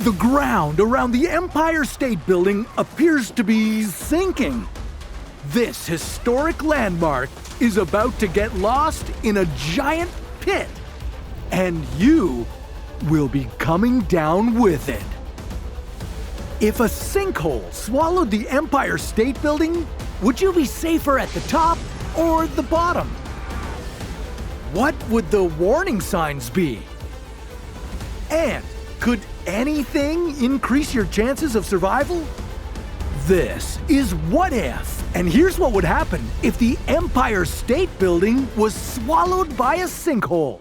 The ground around the Empire State Building appears to be sinking. This historic landmark is about to get lost in a giant pit, and you will be coming down with it. If a sinkhole swallowed the Empire State Building, would you be safer at the top or the bottom? What would the warning signs be? And could anything increase your chances of survival? This is What If, and here's what would happen if the Empire State Building was swallowed by a sinkhole.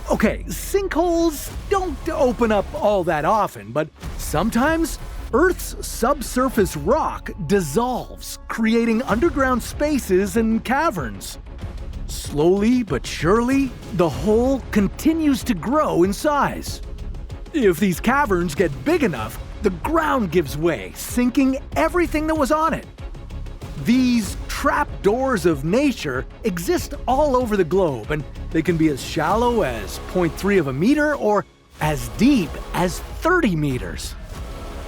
Okay, sinkholes don't open up all that often, but sometimes Earth's subsurface rock dissolves, creating underground spaces and caverns. Slowly but surely, the hole continues to grow in size. If these caverns get big enough, the ground gives way, sinking everything that was on it. These trapdoors of nature exist all over the globe, and they can be as shallow as 0.3 of a meter or as deep as 30 meters.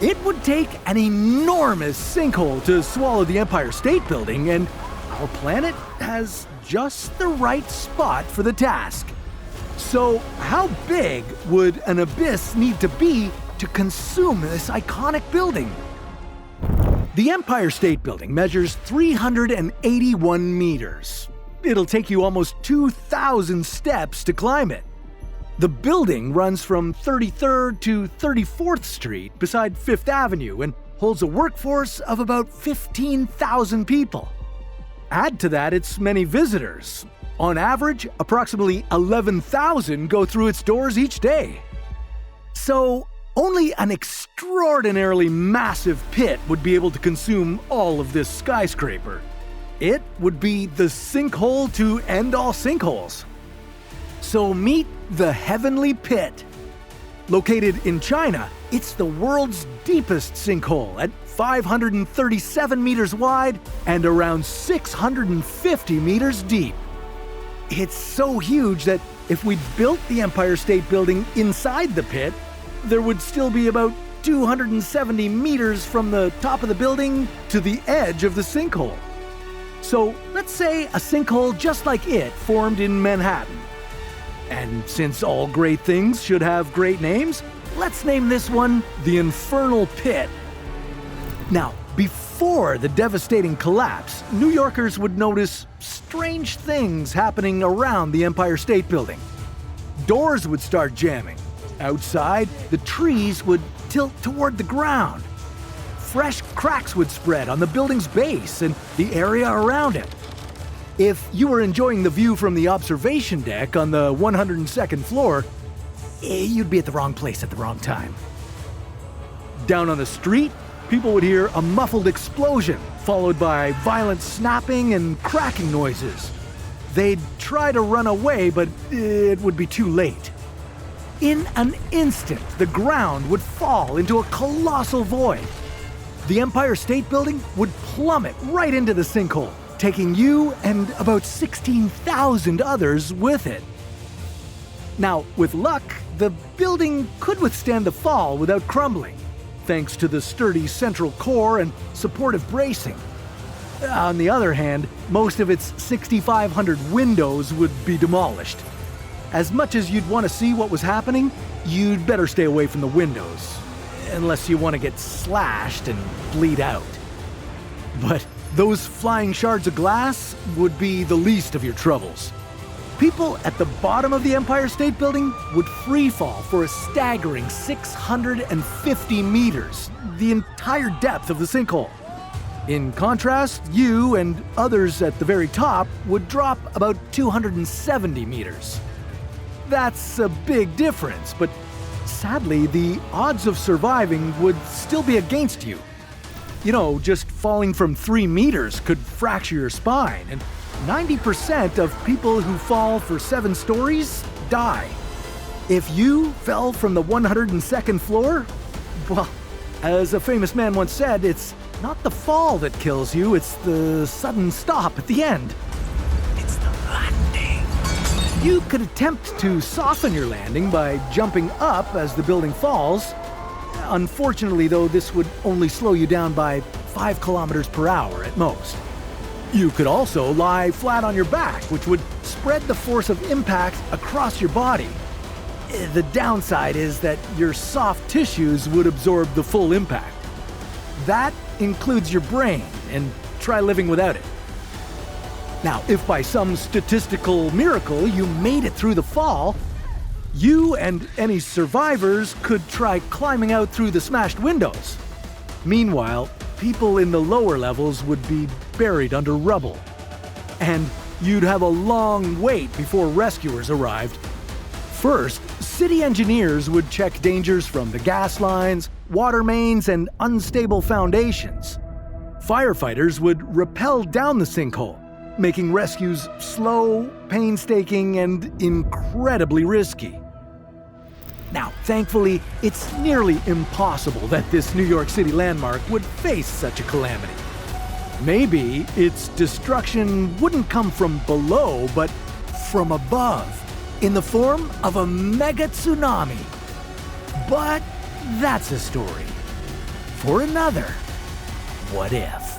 It would take an enormous sinkhole to swallow the Empire State Building, and our planet has just the right spot for the task. So, how big would an abyss need to be to consume this iconic building? The Empire State Building measures 381 meters. It'll take you almost 2,000 steps to climb it. The building runs from 33rd to 34th Street beside 5th Avenue and holds a workforce of about 15,000 people. Add to that its many visitors. On average, approximately 11,000 go through its doors each day. So, only an extraordinarily massive pit would be able to consume all of this skyscraper. It would be the sinkhole to end all sinkholes. So meet the Heavenly Pit. Located in China, it's the world's deepest sinkhole at 537 meters wide and around 650 meters deep. It's so huge that if we built the Empire State Building inside the pit, there would still be about 270 meters from the top of the building to the edge of the sinkhole. So let's say a sinkhole just like it formed in Manhattan. And since all great things should have great names, let's name this one the Infernal Pit. Now, before the devastating collapse, New Yorkers would notice strange things happening around the Empire State Building. Doors would start jamming. Outside, the trees would tilt toward the ground. Fresh cracks would spread on the building's base and the area around it. If you were enjoying the view from the observation deck on the 102nd floor, you'd be at the wrong place at the wrong time. Down on the street, people would hear a muffled explosion, followed by violent snapping and cracking noises. They'd try to run away, but it would be too late. In an instant, the ground would fall into a colossal void. The Empire State Building would plummet right into the sinkhole, taking you and about 16,000 others with it. Now, with luck, the building could withstand the fall without crumbling, thanks to the sturdy central core and supportive bracing. On the other hand, most of its 6,500 windows would be demolished. As much as you'd want to see what was happening, you'd better stay away from the windows, unless you want to get slashed and bleed out. But those flying shards of glass would be the least of your troubles. People at the bottom of the Empire State Building would freefall for a staggering 650 meters, the entire depth of the sinkhole. In contrast, you and others at the very top would drop about 270 meters. That's a big difference, but sadly, the odds of surviving would still be against you. You know, just falling from 3 meters could fracture your spine, and 90% of people who fall for 7 stories die. If you fell from the 102nd floor, well, as a famous man once said, it's not the fall that kills you, it's the sudden stop at the end. It's the landing. You could attempt to soften your landing by jumping up as the building falls. Unfortunately, though, this would only slow you down by 5 kilometers per hour at most. You could also lie flat on your back, which would spread the force of impact across your body. The downside is that your soft tissues would absorb the full impact. That includes your brain, and try living without it. Now, if by some statistical miracle you made it through the fall, you and any survivors could try climbing out through the smashed windows. Meanwhile, people in the lower levels would be buried under rubble. And you'd have a long wait before rescuers arrived. First, city engineers would check dangers from the gas lines, water mains, and unstable foundations. Firefighters would rappel down the sinkhole, making rescues slow, painstaking, and incredibly risky. Now, thankfully, it's nearly impossible that this New York City landmark would face such a calamity. Maybe its destruction wouldn't come from below, but from above, in the form of a mega tsunami. But that's a story for another What If.